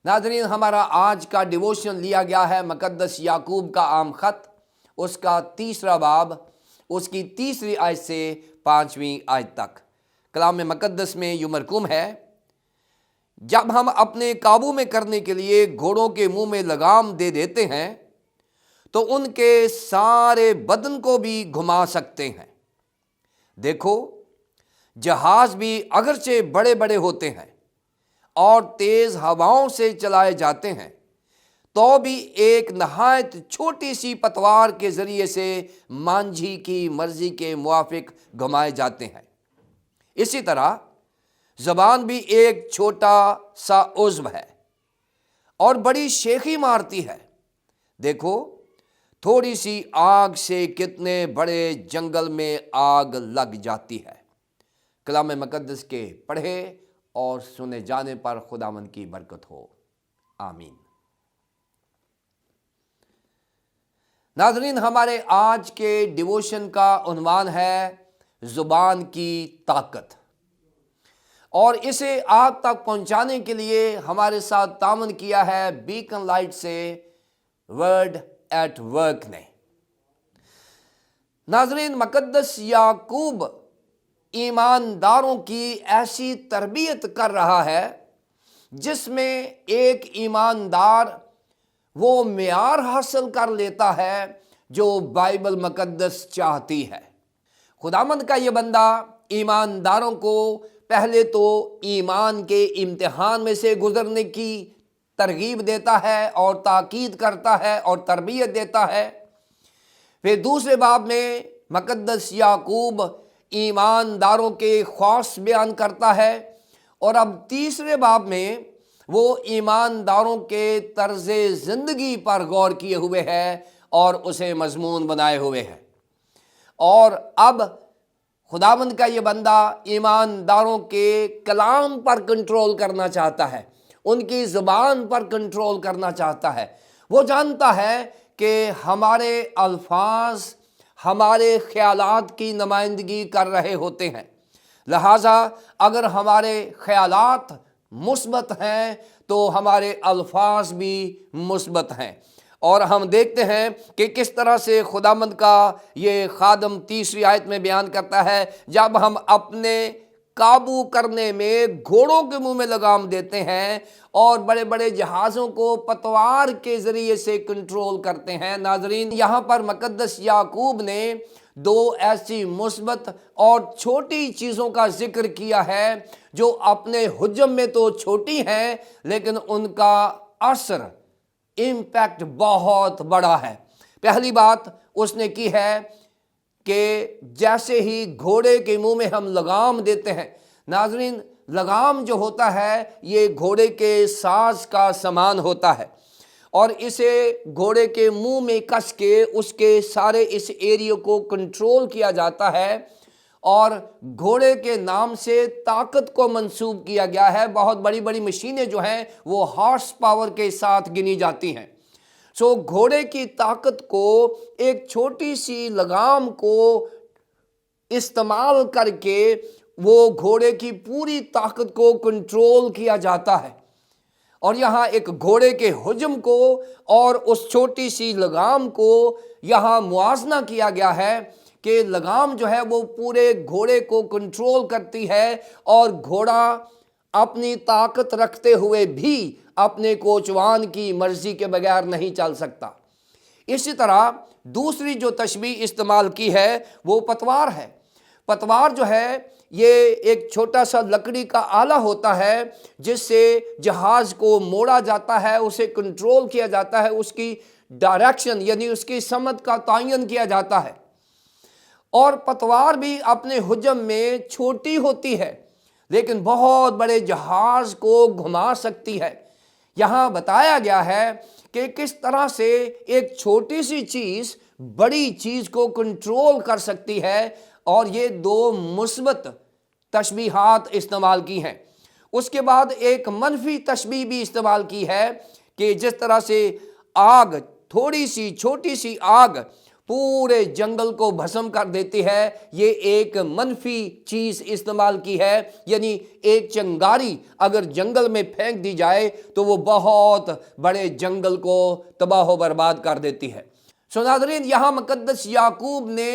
ناظرین، ہمارا آج کا ڈیووشن لیا گیا ہے مقدس یعقوب کا عام خط، اس کا 3 باب، اس کی 3 آیت سے 5 آیت تک۔ کلام مقدس میں یوں مرقوم ہے: جب ہم اپنے قابو میں کرنے کے لیے گھوڑوں کے منہ میں لگام دے دیتے ہیں تو ان کے سارے بدن کو بھی گھما سکتے ہیں۔ دیکھو، جہاز بھی اگرچہ بڑے بڑے ہوتے ہیں اور تیز ہواؤں سے چلائے جاتے ہیں تو بھی ایک نہایت چھوٹی سی پتوار کے ذریعے سے مانجھی کی مرضی کے موافق گھمائے جاتے ہیں۔ اسی طرح زبان بھی ایک چھوٹا سا عضو ہے اور بڑی شیخی مارتی ہے۔ دیکھو، تھوڑی سی آگ سے کتنے بڑے جنگل میں آگ لگ جاتی ہے۔ کلام مقدس کے پڑھے اور سنے جانے پر خداوند کی برکت ہو، آمین۔ ناظرین، ہمارے آج کے ڈیووشن کا عنوان ہے زبان کی طاقت، اور اسے آپ تک پہنچانے کے لیے ہمارے ساتھ تعاون کیا ہے بیکن لائٹ سے ورڈ ایٹ ورک نے۔ ناظرین، مقدس یعقوب ایمانداروں کی ایسی تربیت کر رہا ہے جس میں ایک ایماندار وہ معیار حاصل کر لیتا ہے جو بائبل مقدس چاہتی ہے۔ خداوند کا یہ بندہ ایمانداروں کو پہلے تو ایمان کے امتحان میں سے گزرنے کی ترغیب دیتا ہے اور تاکید کرتا ہے اور تربیت دیتا ہے۔ پھر دوسرے باب میں مقدس یعقوب ایمانداروں کے خواص بیان کرتا ہے، اور اب تیسرے باب میں وہ ایمانداروں کے طرز زندگی پر غور کیے ہوئے ہے اور اسے مضمون بنائے ہوئے ہے۔ اور اب خداوند کا یہ بندہ ایمانداروں کے کلام پر کنٹرول کرنا چاہتا ہے، ان کی زبان پر کنٹرول کرنا چاہتا ہے۔ وہ جانتا ہے کہ ہمارے الفاظ ہمارے خیالات کی نمائندگی کر رہے ہوتے ہیں، لہٰذا اگر ہمارے خیالات مثبت ہیں تو ہمارے الفاظ بھی مثبت ہیں۔ اور ہم دیکھتے ہیں کہ کس طرح سے خداوند کا یہ خادم 3 آیت میں بیان کرتا ہے: جب ہم اپنے قابو کرنے میں گھوڑوں کے منہ میں لگام دیتے ہیں اور بڑے بڑے جہازوں کو پتوار کے ذریعے سے کنٹرول کرتے ہیں۔ ناظرین، یہاں پر مقدس یعقوب نے 2 ایسی مثبت اور چھوٹی چیزوں کا ذکر کیا ہے جو اپنے حجم میں تو چھوٹی ہیں لیکن ان کا اثر، امپیکٹ بہت بڑا ہے۔ پہلی بات اس نے کی ہے کہ جیسے ہی گھوڑے کے منہ میں ہم لگام دیتے ہیں، ناظرین، لگام جو ہوتا ہے یہ گھوڑے کے ساز کا سامان ہوتا ہے، اور اسے گھوڑے کے منہ میں کس کے اس کے سارے اس ایریے کو کنٹرول کیا جاتا ہے، اور گھوڑے کے نام سے طاقت کو منسوب کیا گیا ہے۔ بہت بڑی بڑی مشینیں جو ہیں وہ ہارس پاور کے ساتھ گنی جاتی ہیں۔ سو گھوڑے کی طاقت کو ایک چھوٹی سی لگام کو استعمال کر کے وہ گھوڑے کی پوری طاقت کو کنٹرول کیا جاتا ہے۔ اور یہاں ایک گھوڑے کے حجم کو اور اس چھوٹی سی لگام کو یہاں موازنہ کیا گیا ہے کہ لگام جو ہے وہ پورے گھوڑے کو کنٹرول کرتی ہے، اور گھوڑا اپنی طاقت رکھتے ہوئے بھی اپنے کوچوان کی مرضی کے بغیر نہیں چل سکتا۔ اسی طرح دوسری جو تشبیہ استعمال کی ہے وہ پتوار ہے۔ پتوار جو ہے یہ ایک چھوٹا سا لکڑی کا آلہ ہوتا ہے جس سے جہاز کو موڑا جاتا ہے، اسے کنٹرول کیا جاتا ہے، اس کی ڈائریکشن یعنی اس کی سمت کا تعین کیا جاتا ہے۔ اور پتوار بھی اپنے حجم میں چھوٹی ہوتی ہے لیکن بہت بڑے جہاز کو گھما سکتی ہے۔ یہاں بتایا گیا ہے کہ کس طرح سے ایک چھوٹی سی چیز بڑی چیز کو کنٹرول کر سکتی ہے، اور یہ 2 مثبت تشبیہات استعمال کی ہیں۔ اس کے بعد ایک منفی تشبیہ بھی استعمال کی ہے کہ جس طرح سے آگ، تھوڑی سی چھوٹی سی آگ पूरे जंगल को भस्म कर देती है। ये एक मनफी चीज इस्तेमाल की है, यानी एक चिंगारी अगर जंगल में फेंक दी जाए तो वो बहुत बड़े जंगल को तबाह बर्बाद कर देती है। सो नाज़रीन, यहां मुकद्दस याकूब ने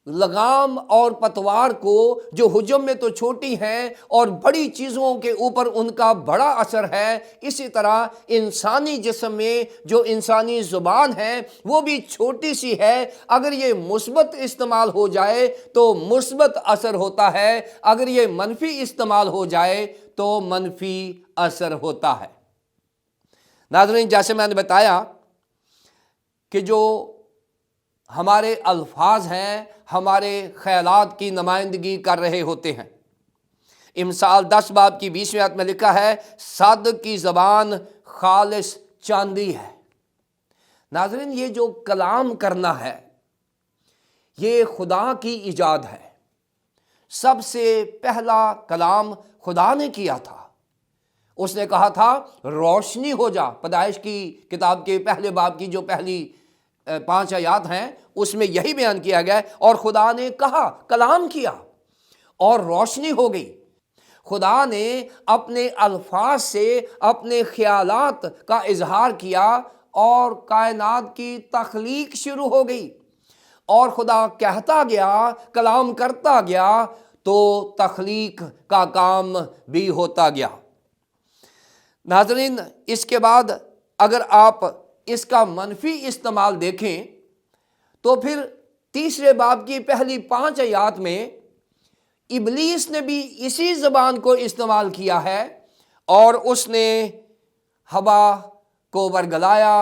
लगाम और पतवार को, जो हुजम में तो छोटी हैं और बड़ी चीज़ों के ऊपर उनका बड़ा असर है, इसी तरह इंसानी जिस्म में जो इंसानी ज़ुबान है वो भी छोटी सी है। अगर ये मुस्बत इस्तेमाल हो जाए तो मुस्बत असर होता है, अगर ये मनफी इस्तेमाल हो जाए तो मनफी असर होता है। नाज़रीन, जैसे मैंने बताया कि जो हमारे अल्फाज हैं हमारे ख्यालात की नुमाइंदगी कर रहे होते हैं। इमसाल 10 बाब की 20वीं आयत में लिखा है, सादिक की ज़बान खालिस चांदी है। नाज़रीन, ये जो कलाम करना है ये खुदा की ईजाद है। सबसे पहला कलाम खुदा ने किया था। उसने कहा था रोशनी हो जा। पैदाइश की किताब के पहले बाब की जो पहली 5 आयत हैं उसमें यही बयान किया गया है। और खुदा ने कहा, कलाम किया और रोशनी हो गई। खुदा ने अपने अल्फाज से अपने ख्यालात का इजहार किया और कायनात की तख्लीक शुरू हो गई। और खुदा कहता गया, कलाम करता गया, तो तख्लीक का काम भी होता गया। नाज़रीन, इसके बाद अगर आप इसका मनफी इस्तेमाल देखें तो फिर तीसरे बाब की पहली 5 आयत में इब्लीस ने भी इसी ज़बान को इस्तेमाल किया है और उसने हवा को बरगलाया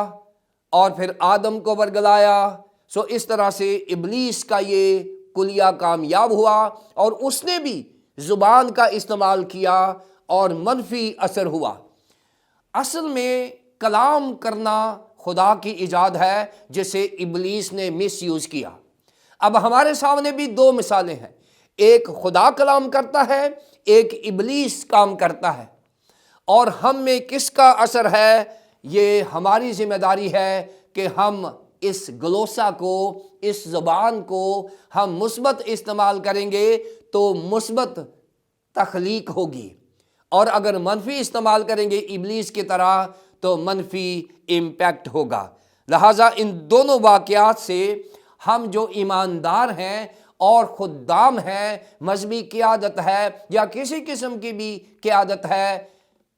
और फिर आदम को बरगलाया। सो इस तरह से इब्लीस का ये कुलिया कामयाब हुआ और उसने भी ज़ुबान का इस्तेमाल किया और मनफी असर हुआ। असल में कलाम करना खुदा की ईजाद है जिसे इब्लीस ने मिस यूज़ किया। अब हमारे सामने भी 2 मिसालें हैं, एक खुदा कलाम करता है, एक इब्लीस काम करता है। और हम में किसका असर है, ये हमारी जिम्मेदारी है कि हम इस ग्लोसा को, इस ज़बान को हम मुस्बत इस्तेमाल करेंगे तो मुस्बत तख्लीक होगी, और अगर मनफी इस्तेमाल करेंगे इब्लीस की तरह तो मनफी इम्पैक्ट होगा। लिहाजा इन दोनों वाक़यात से हम जो ईमानदार हैं और खुद्दाम हैं, मजहबी क़ियादत है या किसी किस्म की भी क़ियादत है,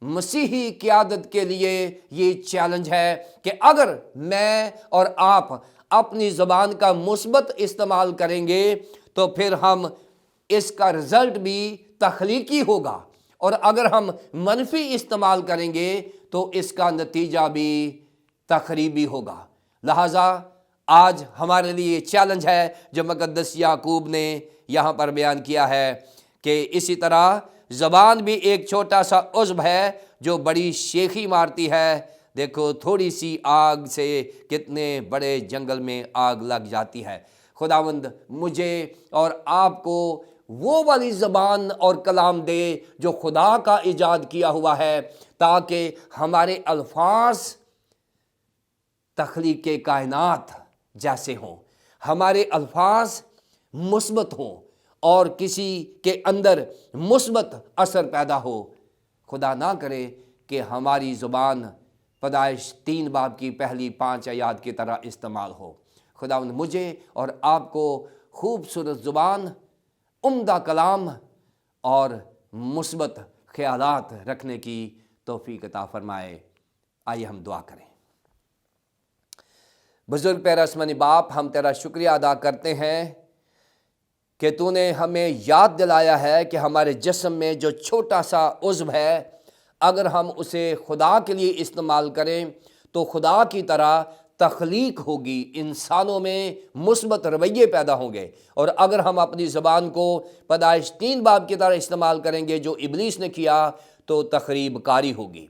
मसीही क़ियादत के लिए ये चैलेंज है कि अगर मैं और आप अपनी ज़बान का मुस्बत इस्तेमाल करेंगे तो फिर हम इसका रिज़ल्ट भी तख्लीकी होगा, और अगर हम मनफी इस्तेमाल करेंगे तो इसका नतीजा भी तखरीबी होगा। लिहाजा आज हमारे लिए चैलेंज है जो मुकद्दस याकूब ने यहाँ पर बयान किया है कि इसी तरह ज़बान भी एक छोटा सा उज़्व है जो बड़ी शेखी मारती है। देखो, थोड़ी सी आग से कितने बड़े जंगल में आग लग जाती है। खुदावंद मुझे और आपको वो वाली ज़बान और कलाम दे जो खुदा का ईजाद किया हुआ है, ताकि हमारे अल्फाज तख्लीक कायनात जैसे हों, हमारे अल्फाज मुस्बत हों और किसी के अंदर मुस्बत असर पैदा हो। खुदा ना करे कि हमारी ज़ुबान पैदाइश 3 बाब की पहली 5 आयत की तरह इस्तेमाल हो। खुदावंद मुझे और आपको खूबसूरत ज़ुबान, उम्दा कलाम और मुस्बत ख्यालात रखने की तौफीक अता फरमाए। आइए हम दुआ करें। बुजुर्ग प्यारा आसमानी बाप, हम तेरा शुक्रिया अदा करते हैं कि तूने हमें याद दिलाया है कि हमारे जिस्म में जो छोटा सा उज़्व है, अगर हम उसे खुदा के लिए इस्तेमाल करें तो खुदा की तरह तख्लीक होगी, इंसानों में मुस्बत रवैये पैदा होंगे। और अगर हम अपनी ज़बान को पैदाइश 3 बाब की तरह इस्तेमाल करेंगे जो इब्लीस ने किया, तो तखरीब कारी होगी।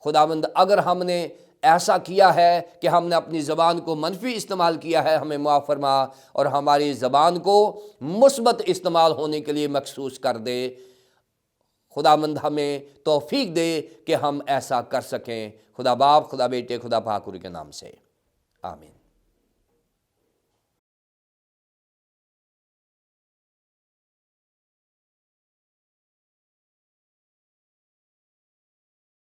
खुदावंद, अगर हमने ऐसा किया है कि हमने अपनी ज़बान को मनफी इस्तेमाल किया है, हमें माफ़ फरमा और हमारी ज़बान को मुस्बत इस्तेमाल होने के लिए मखसूस कर दे। खुदावंद हमें तौफीक दे कि हम ऐसा कर सकें। खुदा बाप, खुदा बेटे, खुदा पाकुर के नाम से आमीन।